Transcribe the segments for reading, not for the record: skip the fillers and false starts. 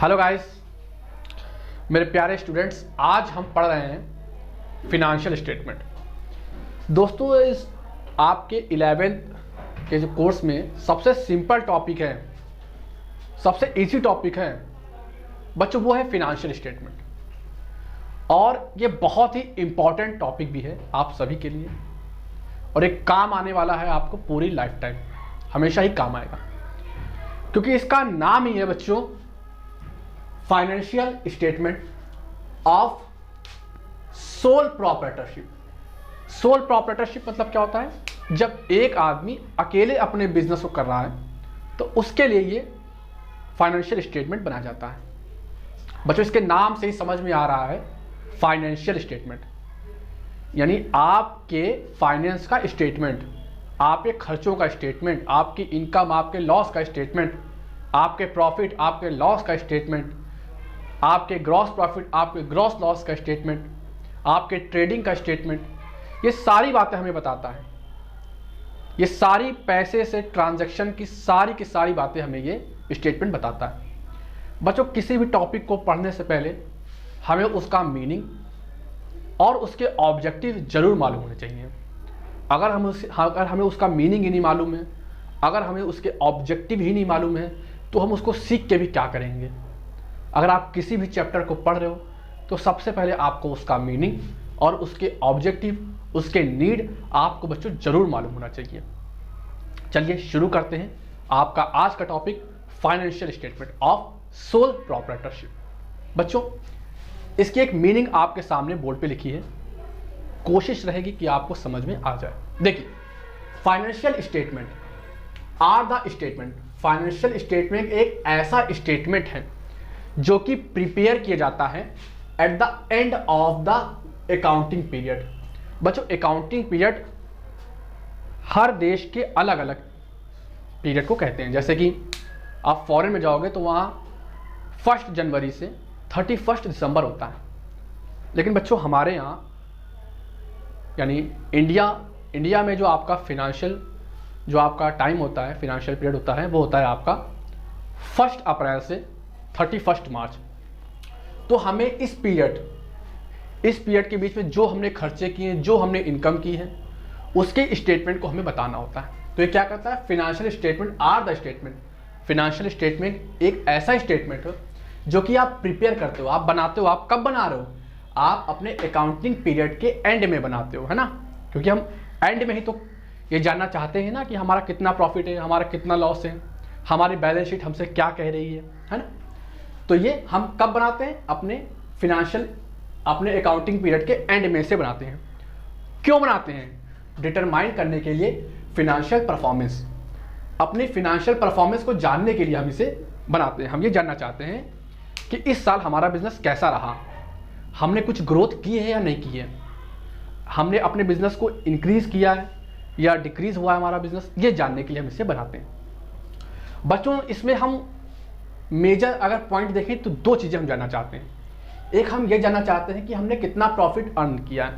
Hello guys, मेरे प्यारे students, आज हम पढ़ रहे हैं फिनेंशियल स्टेटमेंट। दोस्तों, इस आपके 11th के जो कोर्स में सबसे सिंपल टॉपिक है, सबसे इजी टॉपिक है बच्चों, वो है फिनेंशियल स्टेटमेंट। और ये बहुत ही इम्पॉर्टेंट टॉपिक भी है आप सभी के लिए, और एक काम आने वाला है आपको पूरी लाइफ टाइम, हमेशा ही काम आएगा, क्योंकि इसका नाम ही है बच्चों financial statement of sole proprietorship. Sole proprietorship मतलब क्या होता है? जब एक आदमी अकेले अपने बिजनेस को कर रहा है तो उसके लिए ये फाइनेंशियल स्टेटमेंट बनाया जाता है। बच्चों, इसके नाम से ही समझ में आ रहा है फाइनेंशियल स्टेटमेंट, यानी आपके फाइनेंस का स्टेटमेंट, आपके खर्चों का स्टेटमेंट, आपकी इनकम, आपके लॉस का स्टेटमेंट, आपके प्रॉफिट, आपके लॉस का स्टेटमेंट, आपके ग्रॉस प्रॉफिट, आपके ग्रॉस लॉस का स्टेटमेंट, आपके ट्रेडिंग का स्टेटमेंट, ये सारी बातें हमें बताता है। ये सारी पैसे से ट्रांजैक्शन की सारी बातें हमें ये स्टेटमेंट बताता है। बच्चों, किसी भी टॉपिक को पढ़ने से पहले हमें उसका मीनिंग और उसके ऑब्जेक्टिव जरूर मालूम होने चाहिए। अगर हमें उसका मीनिंग ही नहीं मालूम है, अगर हमें उसके ऑब्जेक्टिव ही नहीं मालूम है, तो हम उसको सीख के भी क्या करेंगे? अगर आप किसी भी चैप्टर को पढ़ रहे हो तो सबसे पहले आपको उसका मीनिंग और उसके ऑब्जेक्टिव, उसके नीड आपको बच्चों जरूर मालूम होना चाहिए। चलिए शुरू करते हैं आपका आज का topic, financial statement of sole proprietorship. बच्चों, इसकी एक मीनिंग आपके सामने बोर्ड पे लिखी है, कोशिश रहेगी कि आपको समझ में आ जाए। देखिए, financial statement are the statement. Financial statement एक ऐसा स्टेटमेंट है जो कि प्रिपेयर किया जाता है at the end of the accounting period. बच्चों, अकाउंटिंग पीरियड हर देश के अलग अलग पीरियड को कहते हैं। जैसे कि आप फॉरेन में जाओगे तो वहाँ 1 जनवरी से 31 दिसंबर होता है, लेकिन बच्चों हमारे यहाँ यानी इंडिया में जो आपका फिनेंशियल जो आपका टाइम होता है, फिनेंशियल पीरियड होता है, वो होता है आपका 1 अप्रैल से 31 मार्च। तो हमें इस पीरियड के बीच में जो हमने खर्चे किए, जो हमने इनकम की है, उसके स्टेटमेंट को हमें बताना होता है। तो ये क्या करता है? Financial statement are the statement. Financial statement एक ऐसा स्टेटमेंट हो जो कि आप प्रिपेयर करते हो, आप बनाते हो। आप कब बना रहे हो? आप अपने अकाउंटिंग पीरियड के एंड में बनाते हो, है ना? क्योंकि हम एंड में ही तो ये जानना चाहते हैं ना कि हमारा कितना प्रॉफिट है, हमारा कितना लॉस है, हमारी बैलेंस शीट हमसे क्या कह रही है ना? तो ये हम कब बनाते हैं? अपने अकाउंटिंग पीरियड के एंड में से बनाते हैं। क्यों बनाते हैं? डिटरमाइन करने के लिए फिनेंशियल परफॉर्मेंस। अपनी फिनेंशियल परफॉर्मेंस को जानने के लिए हम इसे बनाते हैं। हम ये जानना चाहते हैं कि इस साल हमारा बिजनेस कैसा रहा, हमने कुछ ग्रोथ की है या नहीं की है, हमने अपने बिजनेस को इंक्रीज किया है या डिक्रीज हुआ है हमारा बिजनेस, ये जानने के लिए हम इसे बनाते हैं। बच्चों, इसमें हम मेजर अगर पॉइंट देखें तो 2 चीज़ें हम जानना चाहते हैं। एक, हम ये जानना चाहते हैं कि हमने कितना प्रॉफिट अर्न किया है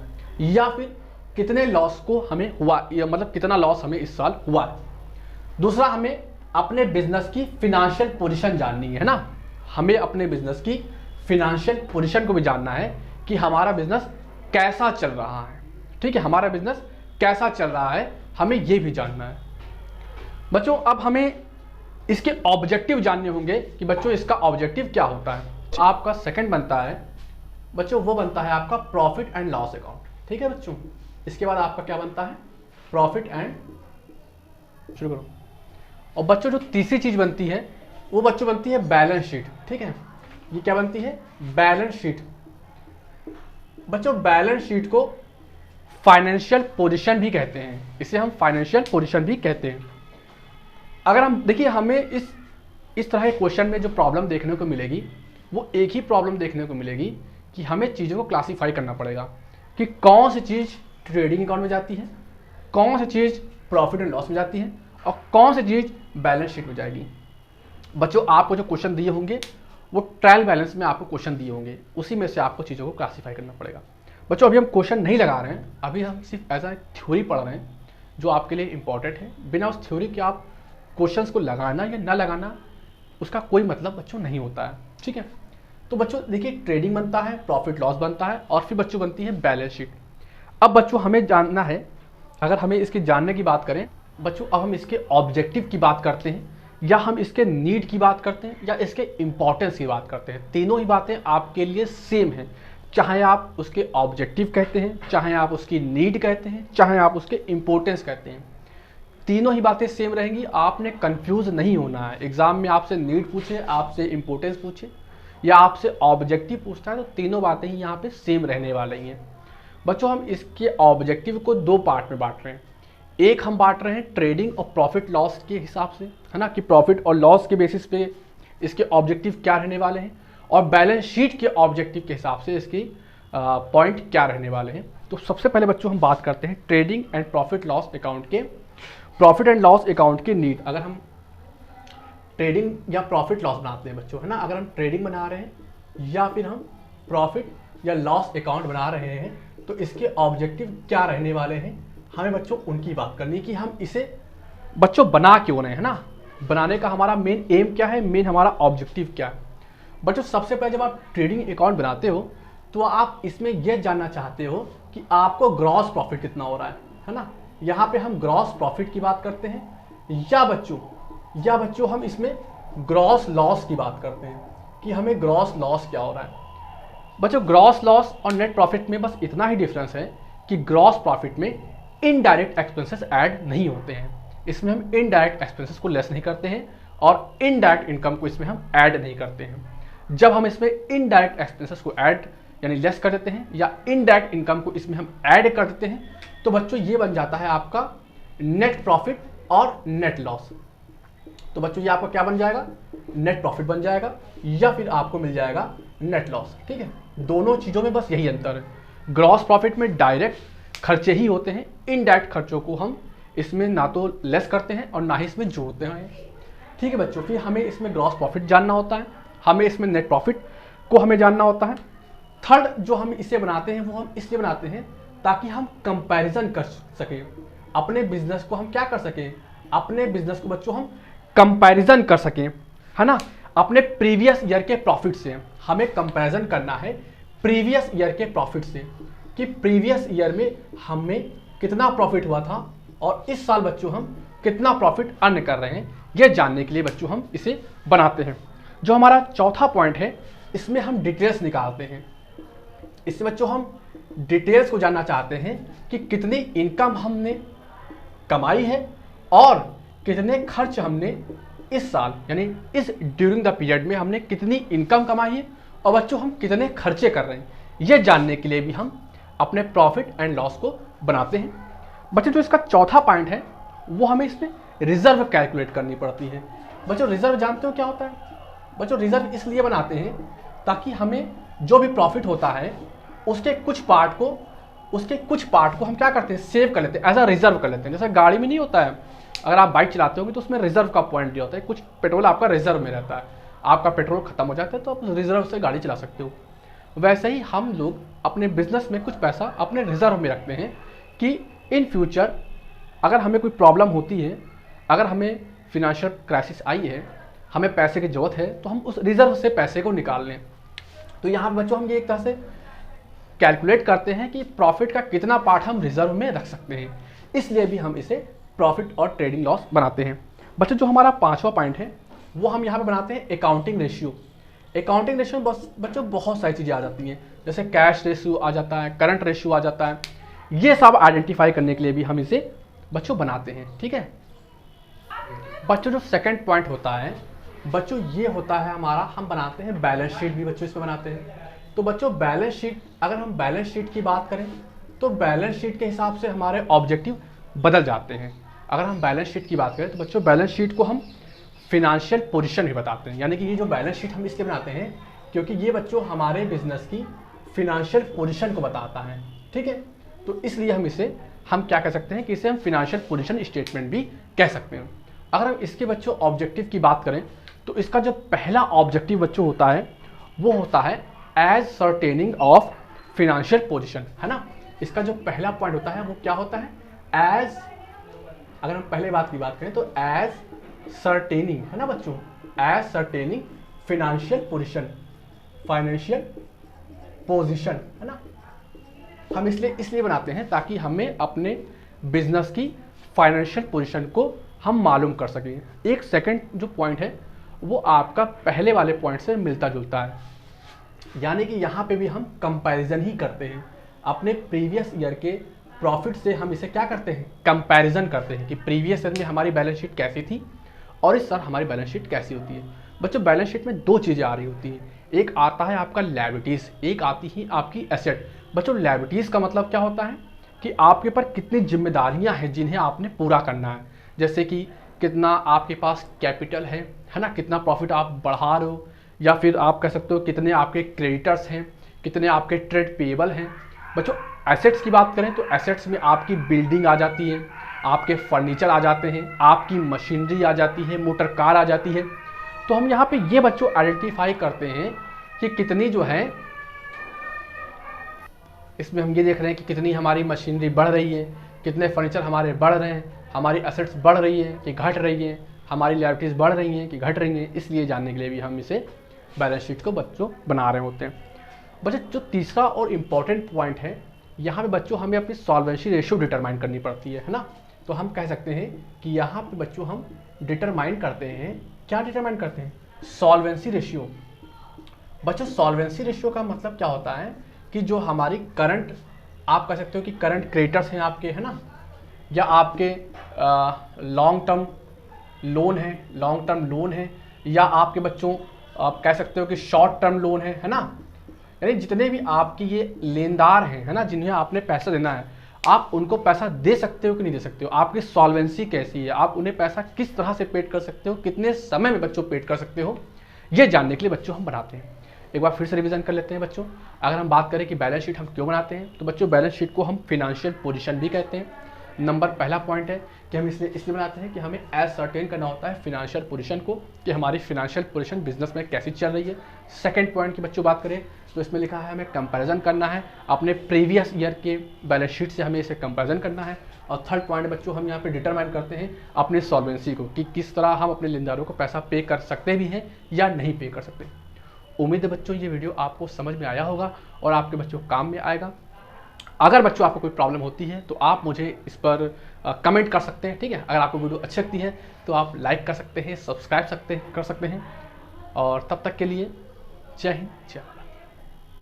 या फिर कितने लॉस को हमें हुआ, या मतलब कितना लॉस हमें इस साल हुआ है। दूसरा, हमें अपने बिजनेस की फिनेंशियल पोजीशन जाननी है ना। हमें अपने बिजनेस की फिनेंशियल पोजीशन को भी जानना है कि हमारा बिजनेस कैसा चल रहा है। ठीक है, हमारा बिजनेस कैसा चल रहा है, हमें ये भी जानना है। बच्चों, अब हमें इसके ऑब्जेक्टिव जानने होंगे कि बच्चों इसका ऑब्जेक्टिव क्या होता है। आपका सेकंड बनता है बच्चों, वो बनता है आपका प्रॉफिट एंड लॉस अकाउंट। ठीक है बच्चों, इसके बाद आपका क्या बनता है? प्रॉफिट एंड, शुरू करो। और बच्चों, जो तीसरी चीज बनती है वो बच्चों बनती है बैलेंस शीट। ठीक है, ये क्या बनती है? Balance sheet. बच्चों, बैलेंस शीट को फाइनेंशियल पोजीशन भी कहते हैं, इसे हम फाइनेंशियल पोजीशन भी कहते हैं। अगर हम देखिए, हमें इस तरह के क्वेश्चन में जो प्रॉब्लम देखने को मिलेगी वो एक ही प्रॉब्लम देखने को मिलेगी कि हमें चीज़ों को क्लासीफाई करना पड़ेगा कि कौन सी चीज़ ट्रेडिंग अकाउंट में जाती है, कौन सी चीज़ प्रॉफिट एंड लॉस में जाती है, और कौन सी चीज़ बैलेंस शीट में जाएगी। बच्चों, आपको जो क्वेश्चन दिए होंगे वो ट्रायल बैलेंस में आपको क्वेश्चन दिए होंगे, उसी में से आपको चीज़ों को क्लासीफाई करना पड़ेगा। बच्चों, अभी हम क्वेश्चन नहीं लगा रहे हैं, अभी हम सिर्फ एज ए थ्योरी पढ़ रहे हैं जो आपके लिए इंपॉर्टेंट है। बिना उस थ्योरी के आप क्वेश्चंस को लगाना या ना लगाना उसका कोई मतलब बच्चों नहीं होता है। ठीक है, तो बच्चों देखिए ट्रेडिंग बनता है, प्रॉफिट लॉस बनता है, और फिर बच्चों बनती है बैलेंस शीट। अब बच्चों हमें जानना है, अगर हमें इसके जानने की बात करें बच्चों, अब हम इसके ऑब्जेक्टिव की बात करते हैं, या हम इसके नीड की बात करते हैं, या इसके इंपॉर्टेंस की बात करते हैं। तीनों ही बातें आपके लिए सेम हैं, चाहे आप उसके ऑब्जेक्टिव कहते हैं, चाहे आप उसकी नीड कहते हैं, चाहे आप उसके इंपॉर्टेंस कहते हैं, तीनों ही बातें सेम रहेंगी। आपने कंफ्यूज नहीं होना है। एग्जाम में आपसे नीड पूछे, आपसे इंपॉर्टेंस पूछे, या आपसे ऑब्जेक्टिव पूछता है, तो तीनों बातें ही यहाँ पे सेम रहने वाली हैं। बच्चों हम इसके ऑब्जेक्टिव को दो पार्ट में बांट रहे हैं। एक हम बांट रहे हैं ट्रेडिंग और प्रॉफिट लॉस के हिसाब से, है ना, कि प्रॉफिट और लॉस के बेसिस पे इसके ऑब्जेक्टिव क्या रहने वाले हैं, और बैलेंस शीट के ऑब्जेक्टिव के हिसाब से इसकी पॉइंट क्या रहने वाले हैं। तो सबसे पहले बच्चों हम बात करते हैं trading and profit loss account के, प्रॉफिट एंड लॉस अकाउंट के नीड। अगर हम ट्रेडिंग या प्रॉफिट लॉस बनाते हैं बच्चों, है ना, अगर हम ट्रेडिंग बना रहे हैं या फिर हम प्रॉफिट या लॉस अकाउंट बना रहे हैं, तो इसके ऑब्जेक्टिव क्या रहने वाले हैं, हमें बच्चों उनकी बात करनी है कि हम इसे बच्चों बना क्यों रहे हैं, है ना, बनाने का हमारा मेन एम क्या है, मेन हमारा ऑब्जेक्टिव क्या है। बच्चों सबसे पहले जब आप ट्रेडिंग अकाउंट बनाते हो तो आप इसमें यह जानना चाहते हो कि आपको ग्रॉस प्रॉफिट कितना हो रहा है ना। यहाँ पे हम ग्रॉस प्रॉफिट की बात करते हैं, या बच्चों हम इसमें ग्रॉस लॉस की बात करते हैं कि हमें ग्रॉस लॉस क्या हो रहा है। बच्चों ग्रॉस लॉस और नेट प्रॉफिट में बस इतना ही डिफरेंस है कि ग्रॉस प्रॉफिट में इनडायरेक्ट एक्सपेंसेस ऐड नहीं होते हैं, इसमें हम इनडायरेक्ट एक्सपेंसेस को लेस नहीं करते हैं, और इनडायरेक्ट इनकम को इसमें हम ऐड नहीं करते हैं। जब हम इसमें इनडायरेक्ट एक्सपेंसेस को ऐड यानी लेस कर देते हैं, या इनडायरेक्ट इनकम को इसमें हम ऐड कर देते हैं, तो बच्चों ये बन जाता है आपका नेट प्रॉफिट और नेट लॉस। तो बच्चों ये आपका क्या बन जाएगा, नेट प्रॉफिट बन जाएगा, या फिर आपको मिल जाएगा नेट लॉस। ठीक है, दोनों चीज़ों में बस यही अंतर है। ग्रॉस प्रॉफिट में डायरेक्ट खर्चे ही होते हैं, इनडायरेक्ट खर्चों को हम इसमें ना तो लेस करते हैं और ना ही इसमें जोड़ते हैं। ठीक है बच्चों, फिर हमें इसमें ग्रॉस प्रॉफिट जानना होता है, हमें इसमें नेट प्रॉफिट को हमें जानना होता है। थर्ड जो हम इसे बनाते हैं वो हम इसलिए बनाते हैं ताकि हम कंपैरिजन कर सकें अपने बिजनेस को, हम क्या कर सकें, अपने बिजनेस को बच्चों हम कंपैरिजन कर सकें, है ना, अपने प्रीवियस ईयर के प्रॉफिट से। हमें कंपैरिजन करना है प्रीवियस ईयर के प्रॉफिट से कि प्रीवियस ईयर में हमें कितना प्रॉफिट हुआ था और इस साल बच्चों हम कितना प्रॉफिट अर्न कर रहे हैं, यह जानने के लिए बच्चों हम इसे बनाते हैं। जो हमारा चौथा पॉइंट है, इसमें हम डिटेल्स निकालते हैं। इसमें बच्चों हम डिटेल्स को जानना चाहते हैं कि कितनी इनकम हमने कमाई है और कितने खर्च हमने इस साल यानी इस ड्यूरिंग द पीरियड में हमने कितनी इनकम कमाई है और बच्चों हम कितने खर्चे कर रहे हैं, यह जानने के लिए भी हम अपने प्रॉफिट एंड लॉस को बनाते हैं। बच्चों जो इसका चौथा पॉइंट है वो हमें इसमें रिजर्व कैलकुलेट करनी पड़ती है। बच्चों रिजर्व जानते हो क्या होता है? बच्चों रिजर्व इसलिए बनाते हैं ताकि हमें जो भी प्रॉफिट होता है उसके कुछ पार्ट को हम क्या करते हैं, सेव कर लेते हैं, एज अ रिजर्व कर लेते हैं। जैसे गाड़ी में नहीं होता है, अगर आप बाइक चलाते होंगे तो उसमें रिजर्व का पॉइंट दिया होता है, कुछ पेट्रोल आपका रिजर्व में रहता है, आपका पेट्रोल खत्म हो जाता है तो आप रिजर्व से गाड़ी चला सकते हो। वैसे ही हम लोग अपने बिजनेस में कुछ पैसा अपने रिजर्व में रखते हैं कि इन फ्यूचर अगर हमें कोई प्रॉब्लम होती है, अगर हमें फिनेंशियल क्राइसिस आई है, हमें पैसे की ज़रूरत है, तो हम उस रिजर्व से पैसे को निकाल लें। तो यहाँ पर बच्चों हम ये एक तरह से कैलकुलेट करते हैं कि प्रॉफिट का कितना पार्ट हम रिजर्व में रख सकते हैं, इसलिए भी हम इसे प्रॉफिट और ट्रेडिंग लॉस बनाते हैं। बच्चों जो हमारा पांचवा पॉइंट है वो हम यहाँ पे बनाते हैं अकाउंटिंग रेशियो। अकाउंटिंग रेशियो में बच्चों बहुत सारी चीज़ें आ जाती हैं, जैसे कैश रेशियो आ जाता है, करंट रेशियो आ जाता है, ये सब आइडेंटिफाई करने के लिए भी हम इसे बच्चों बनाते हैं। ठीक है बच्चों, जो सेकंड पॉइंट होता है बच्चों ये होता है हमारा, हम बनाते हैं बैलेंस शीट भी बच्चों इसमें बनाते हैं। तो बच्चों बैलेंस शीट, अगर हम बैलेंस शीट की बात करें तो बैलेंस शीट के हिसाब से हमारे ऑब्जेक्टिव बदल जाते हैं। अगर हम बैलेंस शीट की बात करें तो बच्चों बैलेंस शीट को हम फिनेंशियल पोजीशन भी बताते हैं, यानी कि ये जो बैलेंस शीट हम इसलिए बनाते हैं क्योंकि ये बच्चों हमारे बिजनेस की फिनेंशियल पोजीशन को बताता है। ठीक है, तो इसलिए हम क्या कह सकते हैं कि इसे हम फिनेंशियल पोजीशन स्टेटमेंट भी कह सकते हैं। अगर हम इसके बच्चों ऑब्जेक्टिव की बात करें तो इसका जो पहला ऑब्जेक्टिव बच्चों होता है वो होता है एज सर्टेनिंग ऑफ फिनेंशियल पोजीशन, है ना। इसका जो पहला पॉइंट होता है वो क्या होता है, एज, अगर हम पहले बात की बात करें तो एज सर्टेनिंग, है ना बच्चों, एसरटेनिंग फाइनेंशियल पोजीशन, है ना। हम इसलिए बनाते हैं ताकि हमें अपने बिजनेस की फाइनेंशियल पोजीशन को हम मालूम कर सकें। एक सेकंड जो पॉइंट है वो आपका पहले वाले पॉइंट से मिलता जुलता है, यानी कि यहाँ पे भी हम कंपैरिजन ही करते हैं अपने प्रीवियस ईयर के प्रॉफिट से। हम इसे क्या करते हैं, कंपैरिजन करते हैं कि प्रीवियस ईयर में हमारी बैलेंस शीट कैसी थी और इस साल हमारी बैलेंस शीट कैसी होती है। बच्चों बैलेंस शीट में दो चीज़ें आ रही होती हैं, एक आता है आपका लायबिलिटीज़, एक आती है आपकी एसेट। बच्चों लायबिलिटीज़ का मतलब क्या होता है कि आपके ऊपर कितनी जिम्मेदारियां हैं जिन्हें आपने पूरा करना है, जैसे कि कितना आपके पास कैपिटल है ना, कितना प्रॉफिट आप बढ़ा रहे हो, या फिर आप कह सकते हो कितने आपके क्रेडिटर्स हैं, कितने आपके ट्रेड पेएबल हैं। बच्चों एसेट्स की बात करें तो एसेट्स में आपकी बिल्डिंग आ जाती है, आपके फर्नीचर आ जाते हैं, आपकी मशीनरी आ जाती है, मोटर कार आ जाती है। तो हम यहाँ पे ये बच्चों आइडेंटिफाई करते हैं कि कितनी जो है, इसमें हम ये देख रहे हैं कि कितनी हमारी मशीनरी बढ़ रही है, कितने फर्नीचर हमारे बढ़ रहे हैं, हमारी एसेट्स बढ़ रही है कि घट रही है, हमारी लायबिलिटीज़ बढ़ रही हैं कि घट रही हैं। इसलिए जानने के लिए भी हम इसे बैलेंस शीट को बच्चों बना रहे होते हैं। बच्चों जो तीसरा और इम्पॉर्टेंट पॉइंट है, यहाँ पे बच्चों हमें अपनी सॉल्वेंसी रेशियो डिटरमाइन करनी पड़ती है ना। तो हम कह सकते हैं कि यहाँ पे बच्चों हम डिटरमाइन करते हैं, क्या डिटरमाइन करते हैं, सॉल्वेंसी रेशियो। बच्चों सॉल्वेंसी रेशियो का मतलब क्या होता है कि जो हमारी करंट, आप कह सकते हो कि करंट क्रेडिटर्स हैं आपके, है ना, या आपके लॉन्ग टर्म लोन है, या आपके बच्चों आप कह सकते हो कि शॉर्ट टर्म लोन है ना। यानी जितने भी आपकी ये लेनदार हैं, है ना, जिन्हें आपने पैसा देना है, आप उनको पैसा दे सकते हो कि नहीं दे सकते हो, आपकी सॉल्वेंसी कैसी है, आप उन्हें पैसा किस तरह से पेड कर सकते हो, कितने समय में बच्चों पेड कर सकते हो, ये जानने के लिए बच्चों हम बनाते हैं। एक बार फिर से रिवीजन कर लेते हैं बच्चों। अगर हम बात करें कि बैलेंस शीट हम क्यों बनाते हैं, तो बच्चों बैलेंस शीट को हम फिनेंशियल पोजीशन भी कहते हैं। नंबर पहला पॉइंट है कि हम इसलिए बनाते हैं कि हमें एसरटेन करना होता है फिनेंशियल पोजीशन को, कि हमारी फिनेंशियल पोजीशन बिजनेस में कैसी चल रही है। सेकंड पॉइंट की बच्चों बात करें तो इसमें लिखा है हमें कंपैरिजन करना है अपने प्रीवियस ईयर के बैलेंस शीट से, हमें इसे कंपैरिजन करना है। और थर्ड पॉइंट बच्चों हम यहाँ पे डिटरमाइन करते हैं अपनी सॉल्वेंसी को, कि किस तरह हम अपने लेनदारों को पैसा पे कर सकते भी हैं या नहीं पे कर सकते। उम्मीद है बच्चों ये वीडियो आपको समझ में आया होगा और आपके बच्चों काम में आएगा। अगर बच्चों आपको कोई प्रॉब्लम होती है तो आप मुझे इस पर कमेंट कर सकते हैं, ठीक है। अगर आपको वीडियो अच्छी लगती है तो आप लाइक कर सकते हैं, सब्सक्राइब कर सकते हैं। और तब तक के लिए जय हिंद, जय।